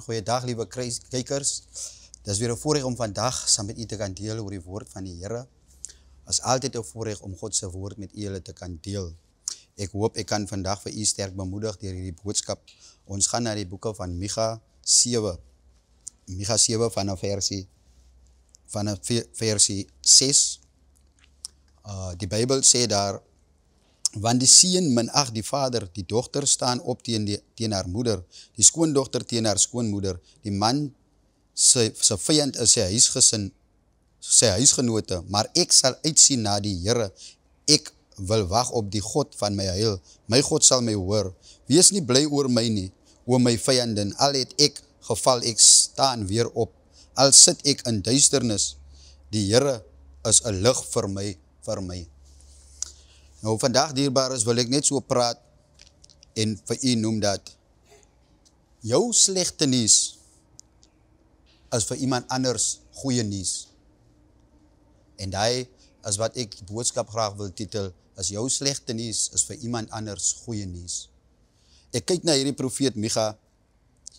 Goeiedag, liewe kykers. Dit is weer 'n voorreg om vandag saam met u te kan deel oor die woord van die Here. As altyd 'n voorreg om God se woord met julle te kan deel. Ek hoop ek kan vandag vir u sterk bemoedig deur hierdie boodskap. Ons gaan na die boeke van Micha 7. Micha 7 vanaf versie 6. Die Bybel sê daar: want die seun minag die vader, die dogter staan op teen haar moeder, die skoondogter teen haar skoonmoeder, die man sy vyand is sy huisgenote, maar ek sal uitsien na die Here, ek wil wag op die God van my heil, my God sal my hoor, wees nie bly oor my nie, oor my vyanden, al het ek geval, ek staan weer op, al sit ek in duisternis, die Here is 'n lig vir my. Nou vandag dierbares wil ek net so praat en vir u noem dat jou slegte nuus is vir iemand anders goeie nuus. En daai is wat ek die boodskap graag wil titel, as jou slegte nuus is vir iemand anders goeie nuus. Ek kyk na hierdie profeet Micha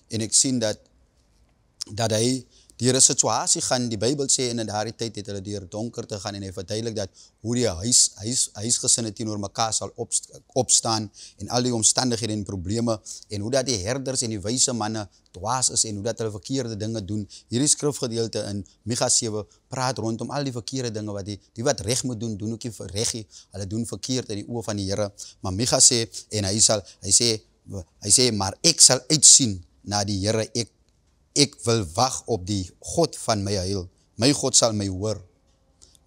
en ek sien dat hy deur 'n situasie gaan. Die Bybel sê in daardie tyd het hulle deur donker te gaan en hy verduidelik dat hoe die huisgesinne teenoor mekaar sal opstaan en al die omstandighede en probleme en hoe dat die herders en die wyse manne dwaas is en hoe dat hulle verkeerde dinge doen. Hierdie skrifgedeelte in Micha 7 praat rondom al die verkeerde dinge wat die wat reg moet doen, doen ook nie reg. Hulle doen verkeerd in die oë van die Here. Maar Micha sê en hy sê maar ek sal uitsien na die Here, ek wil wag op die God van my heil. My God sal my hoor.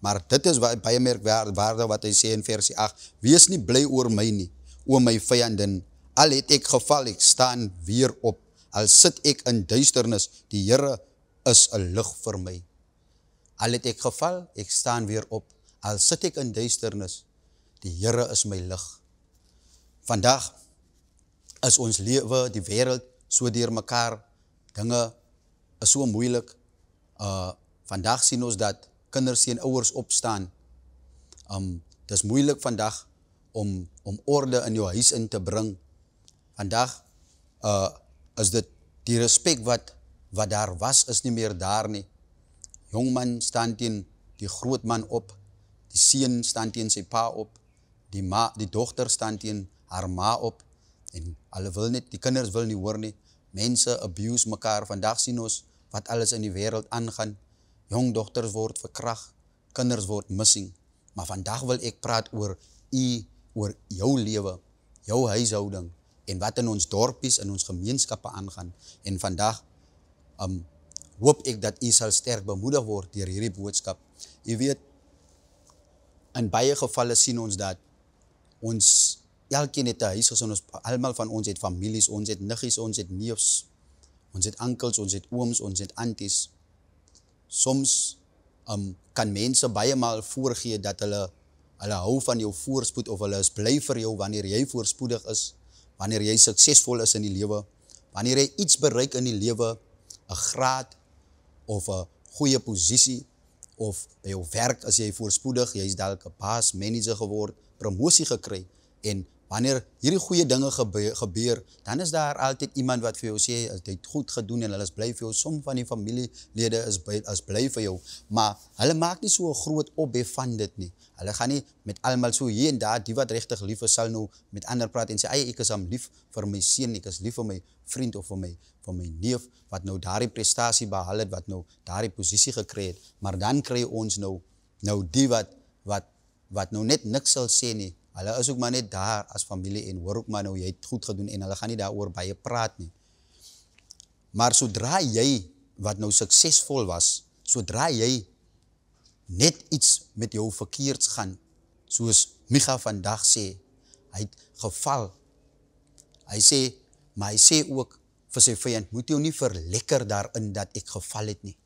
Maar dit is baie merkwaardig wat hy sê in versie 8. Wees nie bly oor my nie, oor my vyanden. Al het ek geval, ek staan weer op. Al sit ek in duisternis, die Here is 'n lig vir my. Al het ek geval, ek staan weer op. Al sit ek in duisternis, die Here is my lig. Vandag is ons lewe, die wêreld, so deur mekaar. Dinge is so moeilik. Vandag sien ons dat kinders sien ouers opstaan. Dit is moeilik vandag om orde in jou huis in te bring. Vandag is dit die respek wat daar was, is nie meer daar nie. Jongman staan teen die groot man op. Die seun staan teen sy pa op. Die dogter staan teen haar ma op. En hulle wil net, die kinders wil nie hoor nie. Mense abuse mekaar. Vandag sien ons wat alles in die wêreld aangaan. Jong dogters word verkragt, kinders word missing. Maar vandag wil ek praat oor jou lewe, jou huishouding en wat in ons dorpies, in ons gemeenskappe aangaan. En vandag hoop ek dat u sal sterk bemoedig word deur hierdie boodskap. U weet, in baie gevalle sien ons dat ons elkeen het 'n huisgesin, almal van ons het families, ons het niggies, ons het neefs, ons het onkels, ons het ooms, ons het anties. Soms kan mense baie maal voorgee dat hulle hou van jou voorspoed of hulle is bly vir jou wanneer jy voorspoedig is, wanneer jy suksesvol is in die lewe, wanneer jy iets bereik in die lewe, 'n graad of 'n goeie posisie of by jou werk as jy voorspoedig, jy is dalk 'n baas, manager geword, promosie gekry. En wanneer hierdie goeie dinge gebeur, dan is daar altyd iemand wat vir jou sê, hy het goed gedoen en hulle is bly vir jou. Som van die familielede is bly vir jou, maar hulle maak nie so 'n groot opbef van dit nie. Hulle gaan nie met almal so hier en daar, die wat regtig lief is, sal nou met ander praat en sê, ek is lief vir my seun, ek is lief vir my vriend of vir my neef, wat nou daardie prestasie behaal het, wat nou daardie posisie gekry het. Maar dan kry ons nou die wat nou net niks sal sê nie. Hulle is ook maar net daar as familie en hoor ook maar nou, jy het goed gedoen en hulle gaan nie daaroor baie praat nie. Maar sodra jy, wat nou suksesvol was, sodra jy net iets met jou verkeerds gaan, soos Micha vandag sê, hy het geval. Hy sê ook vir sy vyand, moet jou nie verlekker daarin dat ek geval het nie.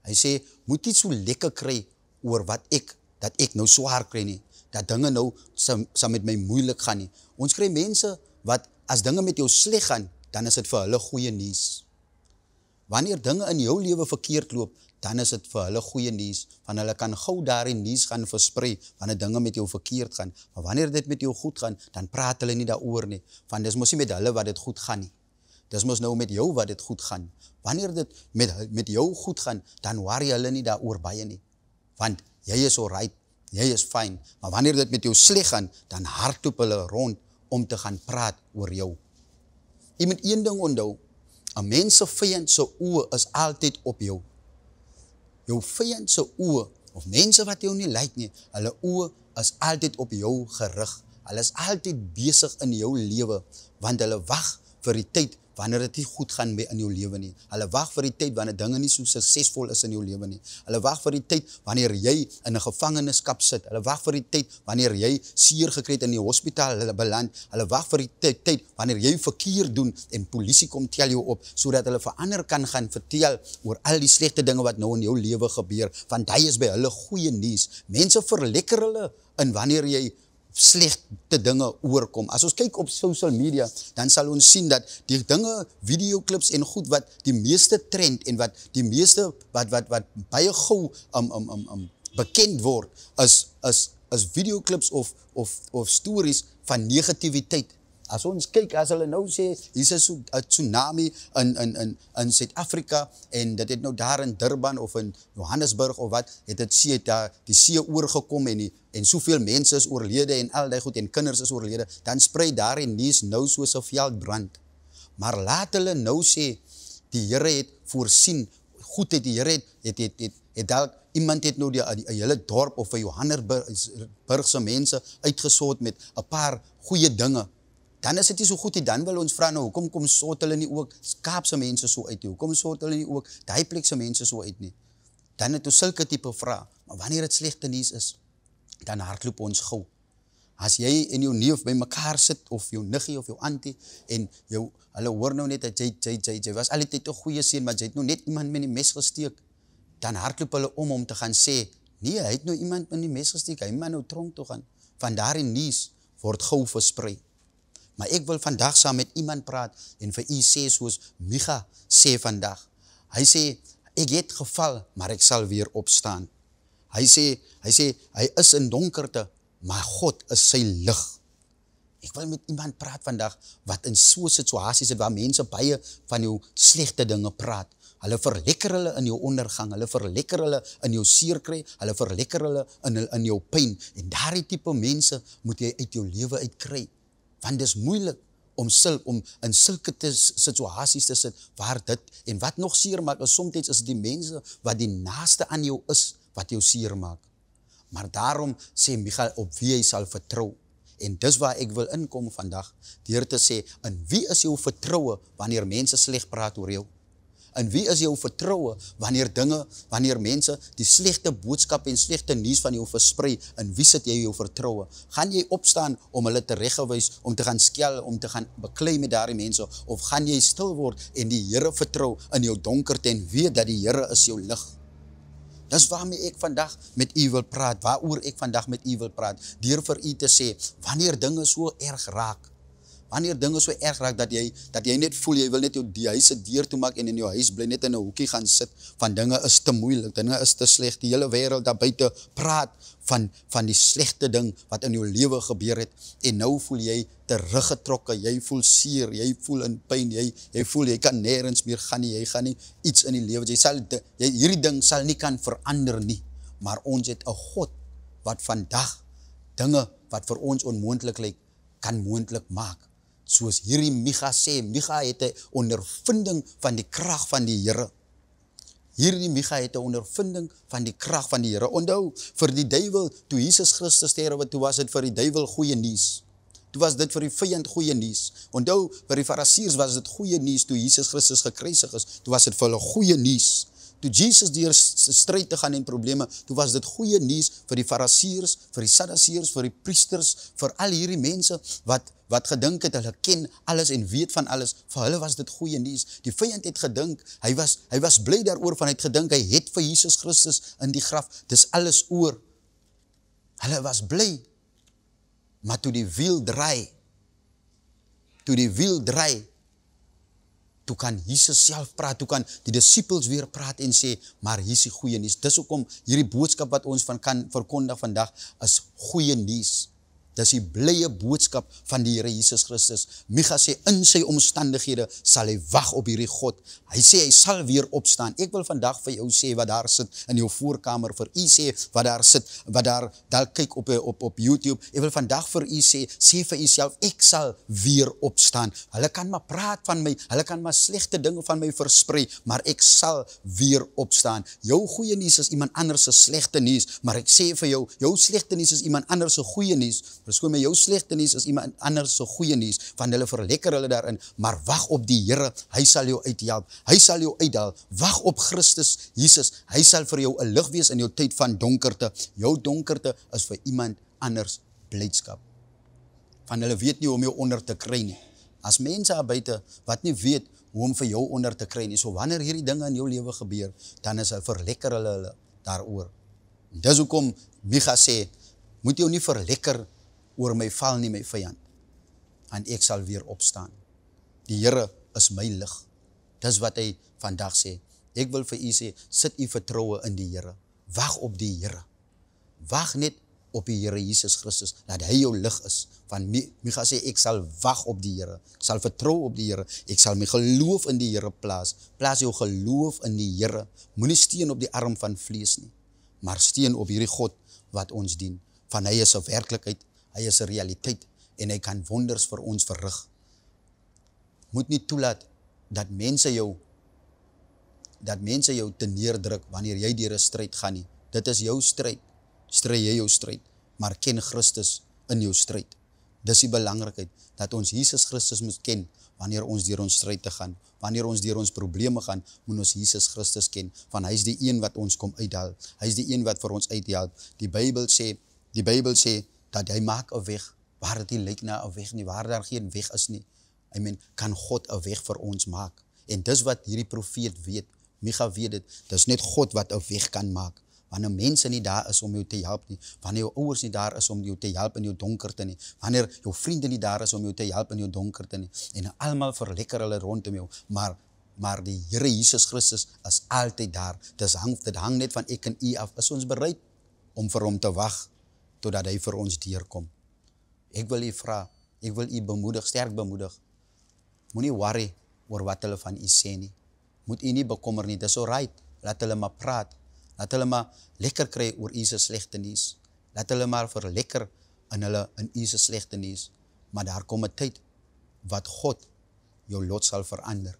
Hy sê, moet nie so lekker kry oor dat ek nou swaar kry nie, dat dinge nou sal met my moeilik gaan nie. Ons kry mense wat, as dinge met jou sleg gaan, dan is dit vir hulle goeie nuus. Wanneer dinge in jou lewe verkeerd loop, dan is dit vir hulle goeie nuus, want hulle kan gou daarin nuus gaan versprei, wanneer dinge met jou verkeerd gaan. Maar wanneer dit met jou goed gaan, dan praat hulle nie daaroor nie, want dis mos nie met hulle wat dit goed gaan nie. dis mos nou met jou wat dit goed gaan. Wanneer dit met jou goed gaan, dan worry hulle nie daaroor baie nie. Want jy is alright, jy is fyn. Maar wanneer dit met jou sleg gaan, dan hardloop hulle rond om te gaan praat oor jou. Jy moet een ding onthou, 'n mens se vyand se oë is altyd op jou. Jou vyand se oë, of mense wat jou nie like nie, hulle oë is altyd op jou gerig. Hulle is altyd besig in jou lewe, want hulle wag vir die tyd wanneer dit nie goed gaan in jou lewe nie. Hulle wag vir die tyd wanneer dinge nie so suksesvol is in jou lewe nie. Hulle wag vir die tyd wanneer jy in 'n gevangenskap sit. Hulle wag vir die tyd wanneer jy seer gekry het in die hospitaal beland. Hulle wag vir die tyd wanneer jy verkeerd doen en polisie kom tel jou op, sodat hulle vir ander kan gaan vertel oor al die slegte dinge wat nou in jou lewe gebeur, want hy is by hulle goeie nuus. Mense verlekker hulle in wanneer jy slegte dinge oorkom. As ons kyk op social media, dan sal ons sien dat die dinge, videoclips en goed wat die meeste trend en wat die meeste wat baie gou bekend word, is videoclips of stories van negativiteit. As ons kyk, as hulle nou sê, hier is 'n tsunami in Suid-Afrika en dit het nou daar in Durban of in Johannesburg of wat, het daar die see oorgekom en soveel mense is oorlede en al die goed en kinders is oorlede, dan sprei daar die nuus nou soos 'n veldbrand. Maar laat hulle nou sê, die Here het voorsien, goed het die Here het dalk, iemand het nou die hele dorp of 'n Johannesburgse mense uitgesort met 'n paar goeie dinge. Dan is dit nie so goed nie, dan wil ons vra nou, hoekom kom sort hulle nie ook Kaapse mense so uit nie, hoekom sort hulle nie ook daai plekse mense so uit nie. Dan het ons sulke tipe vrae, maar wanneer dit slegte nuus is, dan hardloop ons gou. As jy en jou neef by mekaar sit, of jou niggie of jou auntie, en hulle hoor nou net dat jy was al die tyd 'n goeie seun, maar jy het nou net iemand met die mes gesteek, dan hardloop hulle om te gaan sê, nee, hy het nou iemand met die mes gesteek, hy moet nou tronk toe gaan. Van daardie nuus word gou versprei. Maar ek wil vandag saam met iemand praat en vir u sê soos Micha sê vandag. Hy sê, ek het geval, maar ek sal weer opstaan. Hy sê, hy is in donkerte, maar God is sy lig. Ek wil met iemand praat vandag, wat in so situasies het, waar mense baie van jou slegte dinge praat. Hulle verlekker hulle in jou ondergang, hulle verlekker hulle in jou seerkry, hulle verlekker hulle in jou pyn. En daardie tipe mense moet jy uit jou lewe uitkry. Want dit is moeilik om in sulke situasies te sit waar dit, en wat nog seer maak, is soms is die mense wat die naaste aan jou is, wat jou seer maak. Maar daarom sê Micha op wie hy sal vertrou. En dis waar ek wil inkom vandag, deur te sê, in wie is jou vertroue wanneer mense sleg praat oor jou? In wie is jou vertroue wanneer mense die slegte boodskap en slegte nuus van jou versprei, in wie sit jy jou vertroue? Gaan jy opstaan om hulle te reggewys, om te gaan skel, om te gaan beklei met daardie mense, of gaan jy stil word en die Here vertrou in jou donkerte en weet dat die Here is jou lig? Dis waarmee ek vandag met u wil praat, waaroor ek vandag met u wil praat, deur vir u te sê, wanneer dinge so erg raak, dat jy net voel, jy wil net die huis se deur toemaak en in jou huis bly net in 'n hoekie gaan sit, van dinge is te moeilik, dinge is te sleg, die hele wêreld daar buite praat van die slegte ding wat in jou lewe gebeur het, en nou voel jy teruggetrokke, jy voel seer, jy voel in pyn, jy voel jy kan nêrens meer gaan nie, jy gaan nie iets in die lewe, hierdie ding sal nie kan verander nie, maar ons het 'n God wat vandag dinge wat vir ons onmoontlik lyk, kan moontlik maak. Soos hierdie Micha sê, Micha het 'n ondervinding van die krag van die Here. Hierdie Micha het 'n ondervinding van die krag van die Here. Onthou, vir die duiwel, toe Jesus Christus sterwe, toe was dit vir die duiwel goeie nuus. Toe was dit vir die vyand goeie nuus. Onthou, vir die Fariseërs was dit goeie nuus toe Jesus Christus gekruisig is. Toe was dit vir hulle goeie nuus. Toe Jesus deur stryd te gaan en probleme, toe was dit goeie nuus vir die Fariseërs, vir die Sadduseërs, vir die priesters, vir al hierdie mense wat gedink het, hulle ken alles en weet van alles, vir hulle was dit goeie nuus. Die vyand het gedink, hy was bly daaroor, van hy het gedink, hy het vir Jesus Christus in die graf, dis alles oor. Hulle was bly, maar toe die wiel draai, toe kan Jesus self praat, toe kan die disippels weer praat en sê, maar hier is die goeie nuus. Dis hoekom hierdie boodskap wat ons kan verkondig vandag, is goeie nuus. Dis die blye boodskap van die Here Jesus Christus. Micha sê, in sy omstandighede sal hy wag op hierdie God. Hy sê, hy sal weer opstaan. Ek wil vandag vir jou sê, wat daar sit in jou voorkamer, vir u sê, wat daar sit, wat daar kyk op YouTube. Ek wil vandag vir u sê vir u self, ek sal weer opstaan. Hulle kan maar praat van my, hulle kan maar slegte dinge van my versprei, maar ek sal weer opstaan. Jou goeie nuus is iemand anders se slegte nuus, maar ek sê vir jou, jou slegte nuus is iemand anders se goeie nuus. Verskoon my, jou slegte nuus is iemand anders se goeie nuus, want hulle verlekker hulle daarin, maar wag op die Here, hy sal jou uithelp, hy sal jou uithaal, wag op Christus Jesus, hy sal vir jou 'n lig wees in jou tyd van donkerte. Jou donkerte is vir iemand anders blydskap. Van hulle weet nie hoe om jou onder te kry nie. As mense daar buite wat nie weet hoe om vir jou onder te kry nie, so wanneer hierdie dinge in jou lewe gebeur, dan is hulle verlekker hulle daaroor. Dis hoekom Micha sê, moet jou nie verlekker oor my val nie, my vyand, en ek sal weer opstaan. Die Here is my lig. Dis wat hy vandag sê. Ek wil vir u sê, sit u vertroue in die Here. Wag op die Here. Wag net op die Here Jesus Christus, dat hy jou lig is. Van Micha sê, ek sal wag op die Here. Ek sal vertrou op die Here. Ek sal my geloof in die Here plaas. Plaas jou geloof in die Here. Moenie steun op die arm van vlees nie, maar steun op hierdie God wat ons dien. Van hy is 'n werklikheid, hy is 'n realiteit, en hy kan wonders vir ons verrig. Moet nie toelaat dat mense jou te neerdruk wanneer jy deur 'n stryd gaan nie. Dit is jou stryd. Stry jy jou stryd, maar ken Christus in jou stryd. Dis die belangrikheid, dat ons Jesus Christus moet ken wanneer ons deur ons stryd te gaan. Wanneer ons deur ons probleme gaan, moet ons Jesus Christus ken, want hy is die een wat ons kom uithaal. Hy is die een wat vir ons uithelp. Die Bybel sê dat hy maak 'n weg waar dit nie lyk na 'n weg nie, waar daar geen weg is nie. Kan God 'n weg vir ons maak. En dis wat hierdie profeet weet. Micha weet dit. Dis net God wat 'n weg kan maak. Wanneer mense nie daar is om jou te help nie, wanneer jou ouers nie daar is om jou te help in jou donkerte nie, wanneer jou vriende nie daar is om jou te help in jou donkerte nie, en almal verlekker hulle rondom jou, maar die Here Jesus Christus is altyd daar. Dit hang net van ek en u af. Is ons bereid om vir hom te wag totdat hy vir ons deurkom? Ek wil u vra, ek wil u bemoedig, sterk bemoedig. Moenie worry oor wat hulle van u sê nie. Moet u nie bekommer nie. Dis alright. Laat hulle maar praat. Laat hulle maar lekker kry oor u se slegte nuus. Laat hulle maar verlekker in u se slegte nuus. Maar daar kom 'n tyd wat God jou lot sal verander.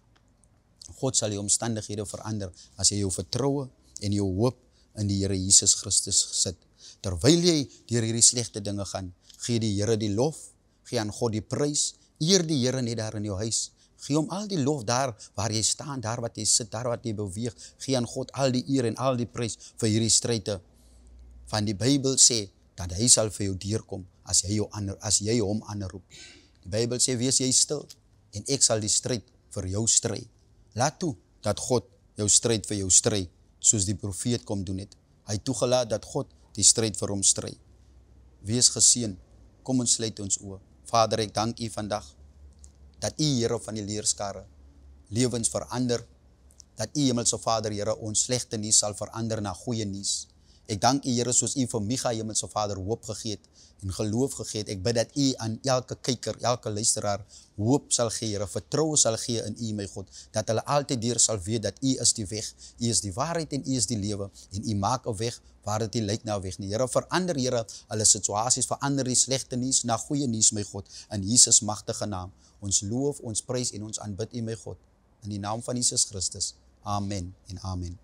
God sal die omstandighede verander as jy jou vertroue en jou hoop in die Here Jesus Christus sit. Terwyl jy deur hierdie slegte dinge gaan, gee die Here die lof, gee aan God die prys, eer die Here net daar in jou huis. Gee hom al die lof daar waar jy staan, daar wat jy sit, daar wat jy beweeg. Gee aan God al die eer en al die prys vir hierdie stryde. Van die Bybel sê dat hy sal vir jou deurkom as jy hom aanroep. Die Bybel sê, wees jy stil en ek sal die stryd vir jou stry. Laat toe dat God jou stryd vir jou stry, soos die profeet kom doen het. Hy toegelaat dat God die stryd vir hom stry. Wees geseën. Kom ons sluit ons oë. Vader, ek dank u vandag dat u, Here van die leerskare, lewens verander, dat u, Hemelse Vader, Here, ons slegte nuus sal verander na goeie nuus. Ek dank u, Here, soos u vir Micha, Hemelse Vader, hoop gegee het en geloof gegee het. Ek bid dat u aan elke kyker, elke luisteraar hoop sal gee, Here, vertroue sal gee in u, my God, dat hulle altyd deur sal weet dat u is die weg, u is die waarheid en u is die lewe, en u maak 'n weg waar dit nie lyk na 'n weg nie. Here, verander, Here, hulle situasies, verander die slegte nuus na goeie nuus, my God, in Jesus magtige naam. Ons loof, ons prys en ons aanbid u, my God, in die naam van Jesus Christus. Amen en amen.